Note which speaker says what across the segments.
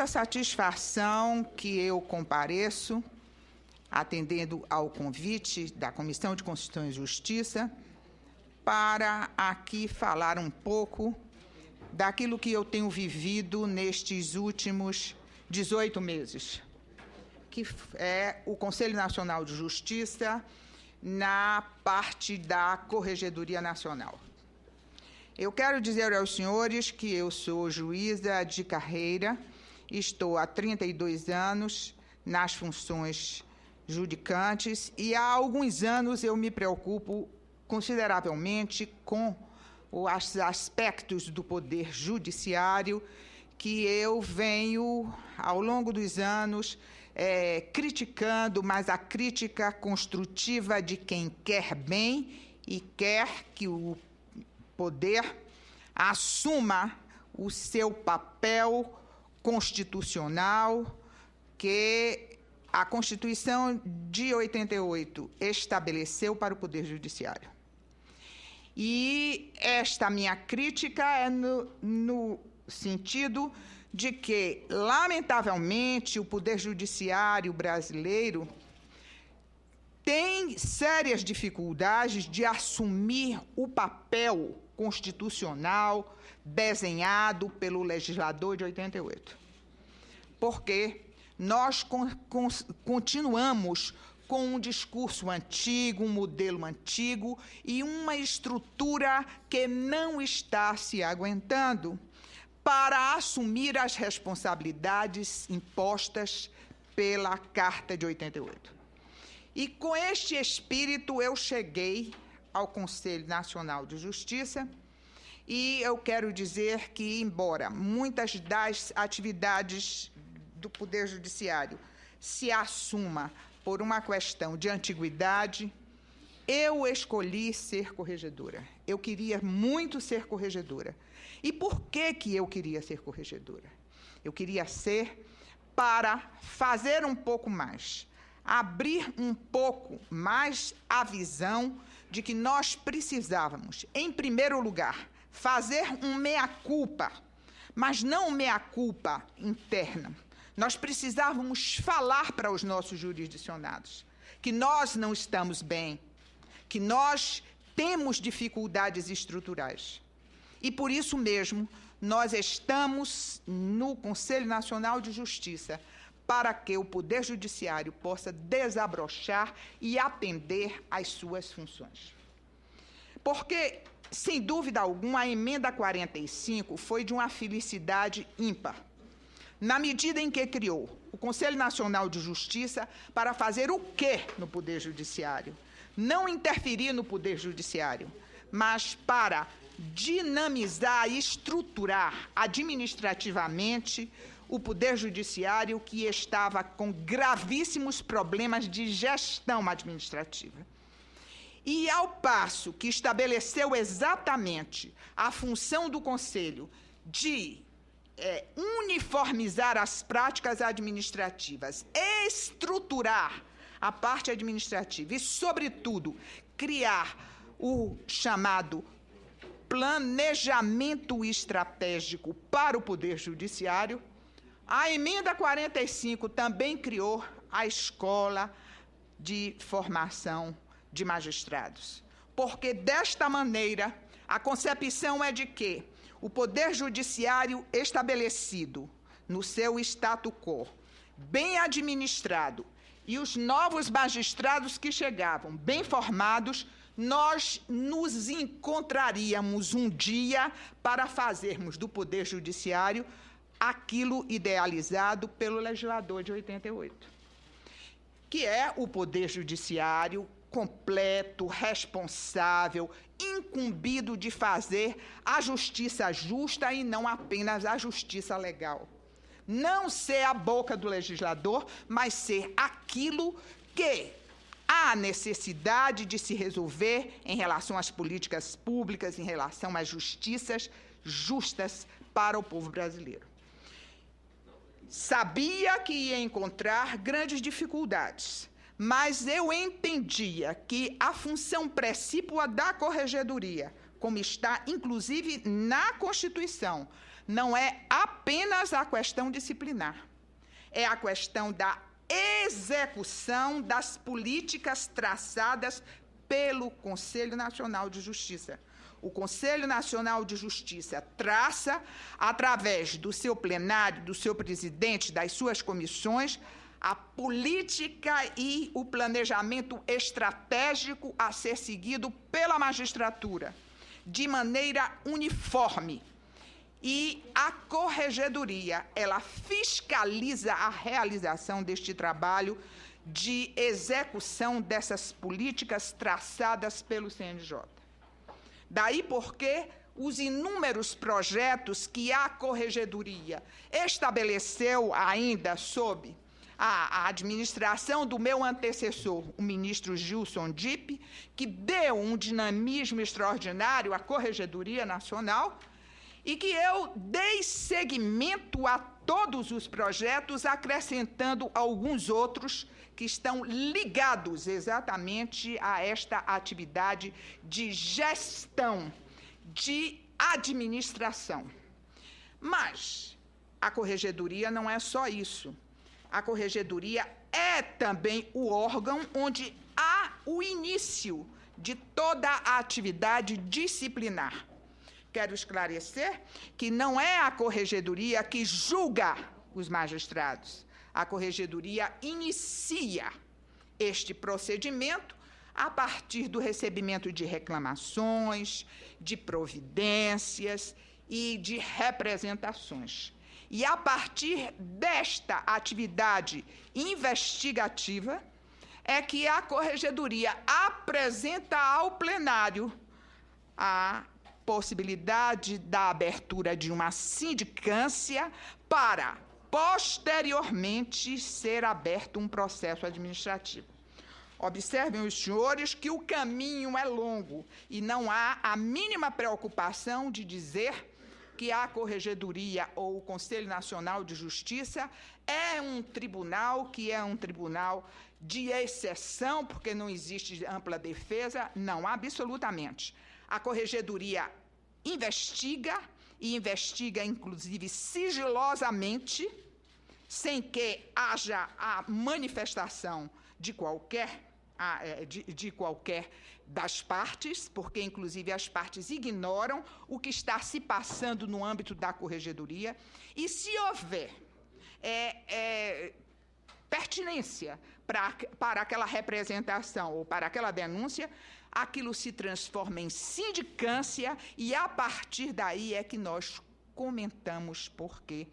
Speaker 1: muita satisfação que eu compareço, atendendo ao convite da Comissão de Constituição e Justiça, para aqui falar um pouco daquilo que eu tenho vivido nestes últimos 18 meses, que é o Conselho Nacional de Justiça na parte da Corregedoria Nacional. Eu quero dizer aos senhores que eu sou juíza de carreira, estou há 32 anos nas funções judicantes e há alguns anos eu me preocupo consideravelmente com os aspectos do poder judiciário que eu venho, ao longo dos anos, criticando, mas a crítica construtiva de quem quer bem e quer que o poder assuma o seu papel constitucional que a Constituição de 88 estabeleceu para o Poder Judiciário. E esta minha crítica é no sentido de que, lamentavelmente, o Poder Judiciário brasileiro tem sérias dificuldades de assumir o papel constitucional desenhado pelo legislador de 88. Porque nós continuamos com um discurso antigo, um modelo antigo e uma estrutura que não está se aguentando para assumir as responsabilidades impostas pela Carta de 88. E com este espírito eu cheguei ao Conselho Nacional de Justiça e eu quero dizer que, embora muitas das atividades do Poder Judiciário se assuma por uma questão de antiguidade, eu escolhi ser corregedora. Eu queria muito ser corregedora. E por que eu queria ser corregedora? Eu queria ser para fazer um pouco mais, abrir um pouco mais a visão de que nós precisávamos, em primeiro lugar, fazer um meia-culpa, mas não um meia-culpa interna. Nós precisávamos falar para os nossos jurisdicionados que nós não estamos bem, que nós temos dificuldades estruturais. E, por isso mesmo, nós estamos no Conselho Nacional de Justiça para que o Poder Judiciário possa desabrochar e atender às suas funções. Porque, sem dúvida alguma, a emenda 45 foi de uma felicidade ímpar, na medida em que criou o Conselho Nacional de Justiça para fazer o quê no Poder Judiciário? Não interferir no Poder Judiciário, mas para dinamizar e estruturar administrativamente o Poder Judiciário, que estava com gravíssimos problemas de gestão administrativa. E, ao passo que estabeleceu exatamente a função do Conselho de uniformizar as práticas administrativas, estruturar a parte administrativa e, sobretudo, criar o chamado planejamento estratégico para o Poder Judiciário, a emenda 45 também criou a Escola de Formação de Magistrados, porque, desta maneira, a concepção é de que o Poder Judiciário estabelecido no seu statu quo, bem administrado, e os novos magistrados que chegavam, bem formados, nós nos encontraríamos um dia para fazermos do Poder Judiciário aquilo idealizado pelo legislador de 88, que é o Poder Judiciário completo, responsável, incumbido de fazer a justiça justa e não apenas a justiça legal. Não ser a boca do legislador, mas ser aquilo que há necessidade de se resolver em relação às políticas públicas, em relação às justiças justas para o povo brasileiro. Sabia que ia encontrar grandes dificuldades, mas eu entendia que a função precípua da corregedoria, como está, inclusive, na Constituição, não é apenas a questão disciplinar, é a questão da execução das políticas traçadas pelo Conselho Nacional de Justiça. O Conselho Nacional de Justiça traça, através do seu plenário, do seu presidente, das suas comissões, a política e o planejamento estratégico a ser seguido pela magistratura, de maneira uniforme. E a Corregedoria, ela fiscaliza a realização deste trabalho de execução dessas políticas traçadas pelo CNJ. Daí porque os inúmeros projetos que a Corregedoria estabeleceu ainda sob a administração do meu antecessor, o ministro Gilson Dipp, que deu um dinamismo extraordinário à Corregedoria Nacional, e que eu dei seguimento a todos os projetos, acrescentando alguns outros que estão ligados exatamente a esta atividade de gestão, de administração. Mas a Corregedoria não é só isso. A Corregedoria é também o órgão onde há o início de toda a atividade disciplinar. Quero esclarecer que não é a Corregedoria que julga os magistrados. A Corregedoria inicia este procedimento a partir do recebimento de reclamações, de providências e de representações. E a partir desta atividade investigativa é que a Corregedoria apresenta ao plenário a possibilidade da abertura de uma sindicância para, posteriormente, ser aberto um processo administrativo. Observem os senhores que o caminho é longo e não há a mínima preocupação de dizer que a Corregedoria ou o Conselho Nacional de Justiça é um tribunal que é um tribunal de exceção, porque não existe ampla defesa. Não, absolutamente. A Corregedoria investiga, e investiga, inclusive, sigilosamente, sem que haja a manifestação de qualquer das partes, porque, inclusive, as partes ignoram o que está se passando no âmbito da Corregedoria, e se houver pertinência para aquela representação ou para aquela denúncia, aquilo se transforma em sindicância e, a partir daí, é que nós comentamos porque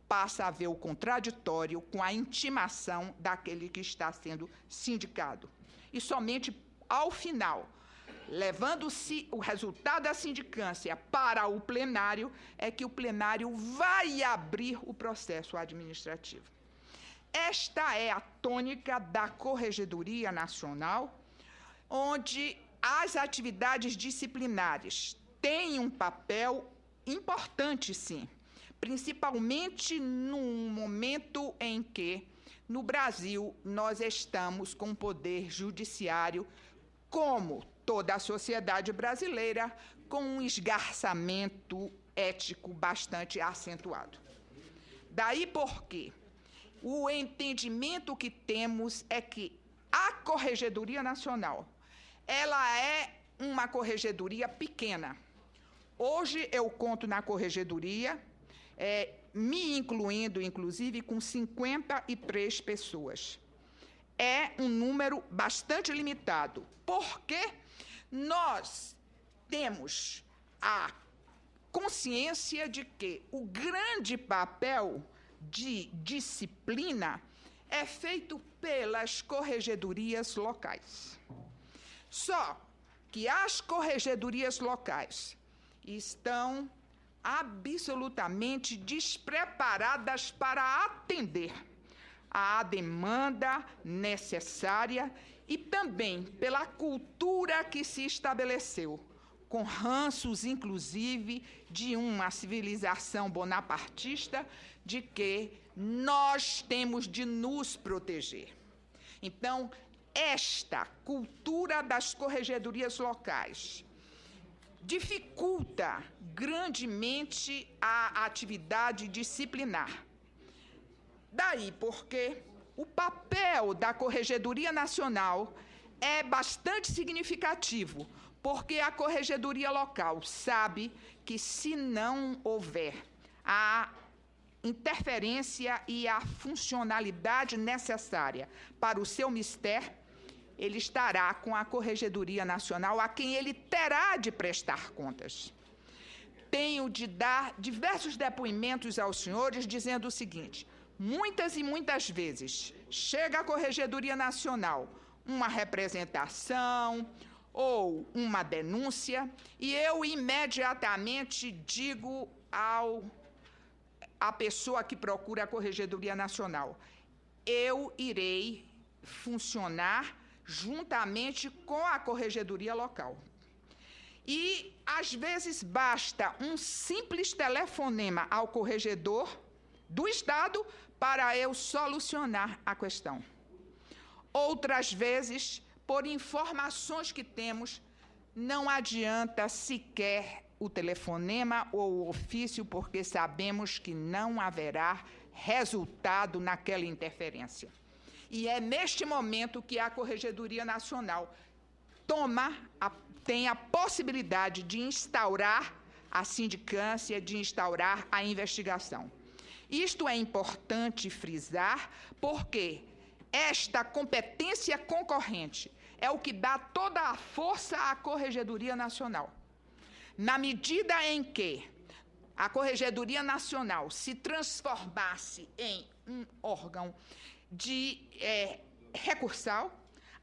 Speaker 1: passa a haver o contraditório com a intimação daquele que está sendo sindicado. E somente ao final, levando-se o resultado da sindicância para o plenário, é que o plenário vai abrir o processo administrativo. Esta é a tônica da Corregedoria Nacional, onde as atividades disciplinares têm um papel importante, sim, principalmente num momento em que, no Brasil, nós estamos com um poder judiciário, como toda a sociedade brasileira, com um esgarçamento ético bastante acentuado. Daí porque o entendimento que temos é que a Corregedoria Nacional, ela é uma corregedoria pequena. Hoje eu conto na Corregedoria, me incluindo, inclusive, com 53 pessoas. É um número bastante limitado, porque nós temos a consciência de que o grande papel de disciplina é feito pelas corregedorias locais. Só que as corregedorias locais estão absolutamente despreparadas para atender à demanda necessária e também pela cultura que se estabeleceu, com ranços, inclusive, de uma civilização bonapartista, de que nós temos de nos proteger. Então, esta cultura das corregedorias locais, dificulta grandemente a atividade disciplinar. Daí porque o papel da Corregedoria Nacional é bastante significativo, porque a Corregedoria Local sabe que, se não houver a interferência e a funcionalidade necessária para o seu mistério, ele estará com a Corregedoria Nacional, a quem ele terá de prestar contas. Tenho de dar diversos depoimentos aos senhores dizendo o seguinte: muitas e muitas vezes chega à Corregedoria Nacional uma representação ou uma denúncia e eu imediatamente digo à pessoa que procura a Corregedoria Nacional: eu irei funcionar juntamente com a Corregedoria Local. E, às vezes, basta um simples telefonema ao corregedor do Estado para eu solucionar a questão. Outras vezes, por informações que temos, não adianta sequer o telefonema ou o ofício, porque sabemos que não haverá resultado naquela interferência. E é neste momento que a Corregedoria Nacional tem a possibilidade de instaurar a sindicância, de instaurar a investigação. Isto é importante frisar, porque esta competência concorrente é o que dá toda a força à Corregedoria Nacional. Na medida em que a Corregedoria Nacional se transformasse em um órgão de recursal,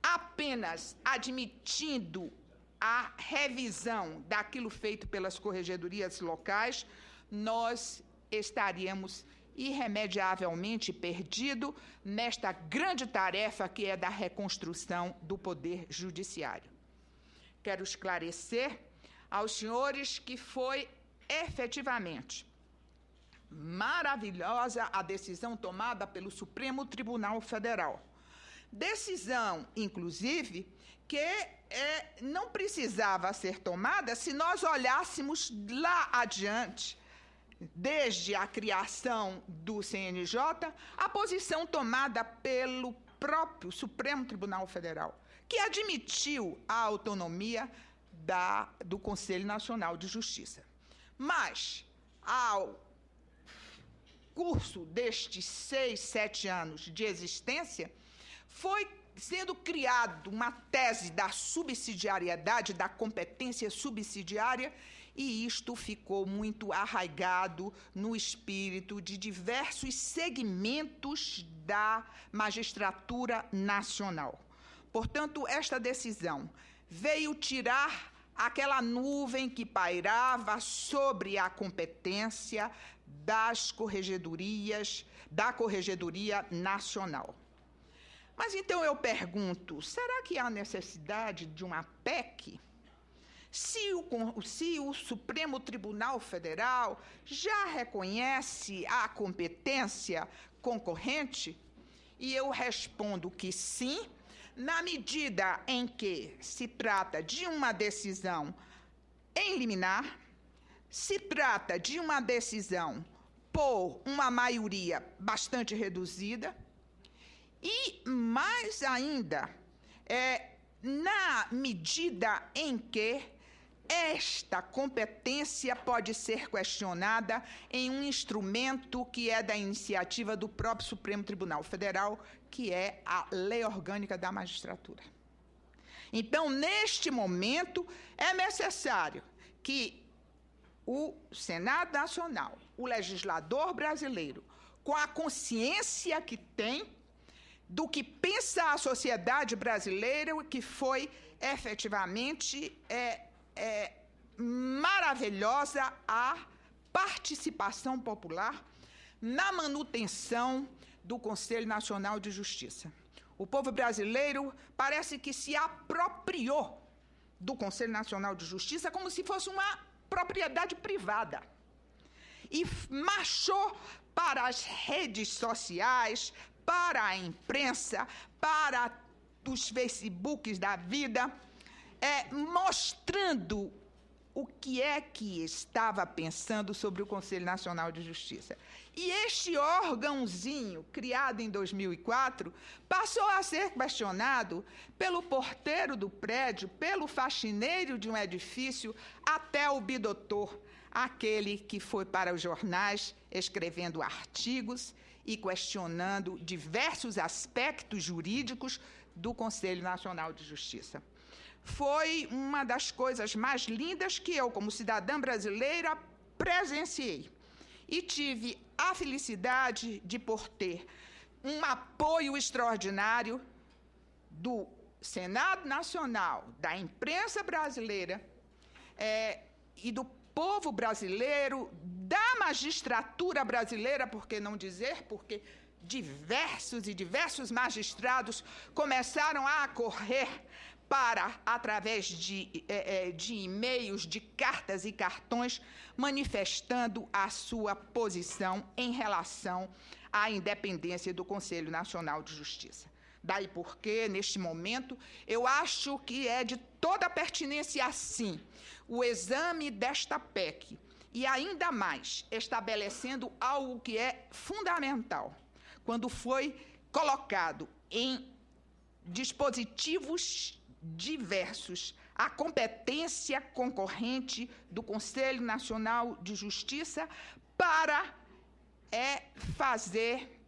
Speaker 1: apenas admitindo a revisão daquilo feito pelas corregedorias locais, nós estaríamos irremediavelmente perdidos nesta grande tarefa que é da reconstrução do poder judiciário. Quero esclarecer aos senhores que foi efetivamente maravilhosa a decisão tomada pelo Supremo Tribunal Federal. Decisão, inclusive, que não precisava ser tomada se nós olhássemos lá adiante, desde a criação do CNJ, a posição tomada pelo próprio Supremo Tribunal Federal, que admitiu a autonomia do Conselho Nacional de Justiça. Mas, ao curso destes 6, 7 anos de existência, foi sendo criado uma tese da subsidiariedade, da competência subsidiária, e isto ficou muito arraigado no espírito de diversos segmentos da magistratura nacional. Portanto, esta decisão veio tirar aquela nuvem que pairava sobre a competência das corregedorias, da Corregedoria Nacional. Mas então eu pergunto, será que há necessidade de uma PEC? Se o Supremo Tribunal Federal já reconhece a competência concorrente? E eu respondo que sim, na medida em que se trata de uma decisão em liminar, se trata de uma decisão por uma maioria bastante reduzida, e mais ainda, na medida em que esta competência pode ser questionada em um instrumento que é da iniciativa do próprio Supremo Tribunal Federal, que é a Lei Orgânica da Magistratura. Então, neste momento, é necessário que o Senado Nacional, o legislador brasileiro, com a consciência que tem do que pensa a sociedade brasileira, que foi efetivamente maravilhosa a participação popular na manutenção do Conselho Nacional de Justiça. O povo brasileiro parece que se apropriou do Conselho Nacional de Justiça como se fosse uma propriedade privada e marchou para as redes sociais, para a imprensa, para os Facebooks da vida, mostrando o que é que estava pensando sobre o Conselho Nacional de Justiça. E este órgãozinho, criado em 2004, passou a ser questionado pelo porteiro do prédio, pelo faxineiro de um edifício, até o bidoutor, aquele que foi para os jornais escrevendo artigos e questionando diversos aspectos jurídicos do Conselho Nacional de Justiça. Foi uma das coisas mais lindas que eu, como cidadã brasileira, presenciei. E tive a felicidade de ter um apoio extraordinário do Senado Nacional, da imprensa brasileira e do povo brasileiro, da magistratura brasileira, por que não dizer, porque diversos magistrados começaram a correr para, através de e-mails, de cartas e cartões, manifestando a sua posição em relação à independência do Conselho Nacional de Justiça. Daí porque, neste momento, eu acho que é de toda pertinência, sim, o exame desta PEC, e ainda mais, estabelecendo algo que é fundamental, quando foi colocado em dispositivos diversos a competência concorrente do Conselho Nacional de Justiça para fazer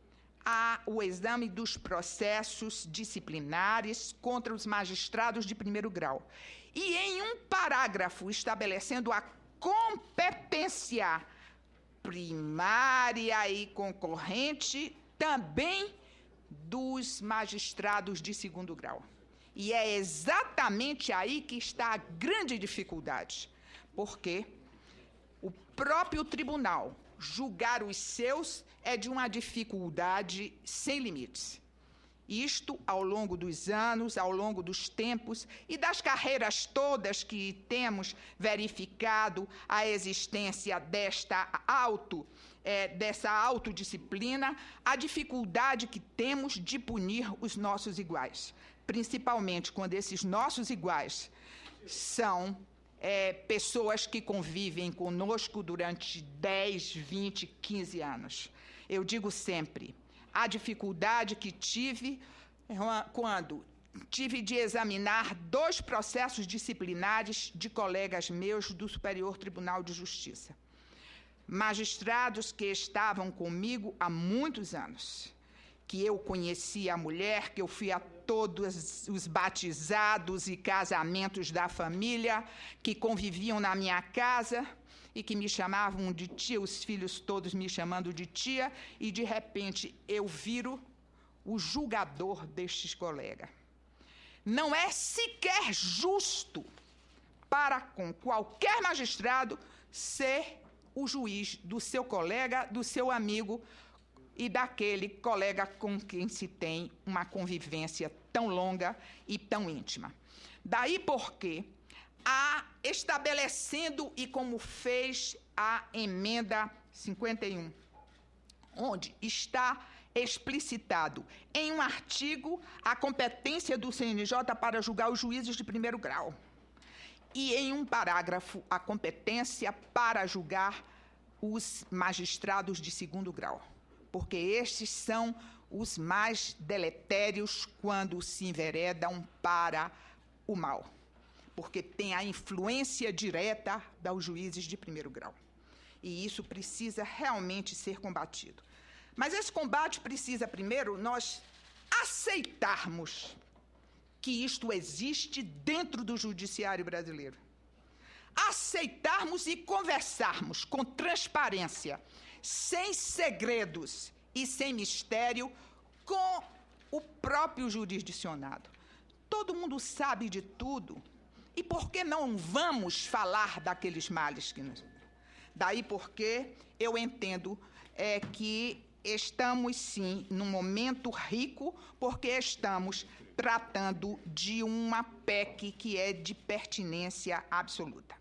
Speaker 1: o exame dos processos disciplinares contra os magistrados de primeiro grau. E em um parágrafo estabelecendo a competência primária e concorrente também dos magistrados de segundo grau. E é exatamente aí que está a grande dificuldade, porque o próprio tribunal julgar os seus é de uma dificuldade sem limites. Isto, ao longo dos anos, ao longo dos tempos e das carreiras todas que temos verificado a existência dessa autodisciplina, a dificuldade que temos de punir os nossos iguais, principalmente quando esses nossos iguais são pessoas que convivem conosco durante 10, 20, 15 anos. Eu digo sempre, a dificuldade que tive quando tive de examinar 2 processos disciplinares de colegas meus do Superior Tribunal de Justiça. Magistrados que estavam comigo há muitos anos, que eu conheci a mulher, que eu fui a todos os batizados e casamentos da família, que conviviam na minha casa e que me chamavam de tia, os filhos todos me chamando de tia, e de repente eu viro o julgador destes colegas. Não é sequer justo para com qualquer magistrado ser o juiz do seu colega, do seu amigo e daquele colega com quem se tem uma convivência tão longa e tão íntima. Daí porque, estabelecendo, e como fez a emenda 51, onde está explicitado em um artigo a competência do CNJ para julgar os juízes de primeiro grau, e em um parágrafo a competência para julgar os magistrados de segundo grau, porque estes são os mais deletérios quando se enveredam para o mal, porque tem a influência direta dos juízes de primeiro grau. E isso precisa realmente ser combatido. Mas esse combate precisa, primeiro, nós aceitarmos que isto existe dentro do judiciário brasileiro. Aceitarmos e conversarmos com transparência, sem segredos e sem mistério, com o próprio jurisdicionado. Todo mundo sabe de tudo, e por que não vamos falar daqueles males que nos... Daí porque eu entendo que estamos, sim, num momento rico, porque estamos tratando de uma PEC que é de pertinência absoluta.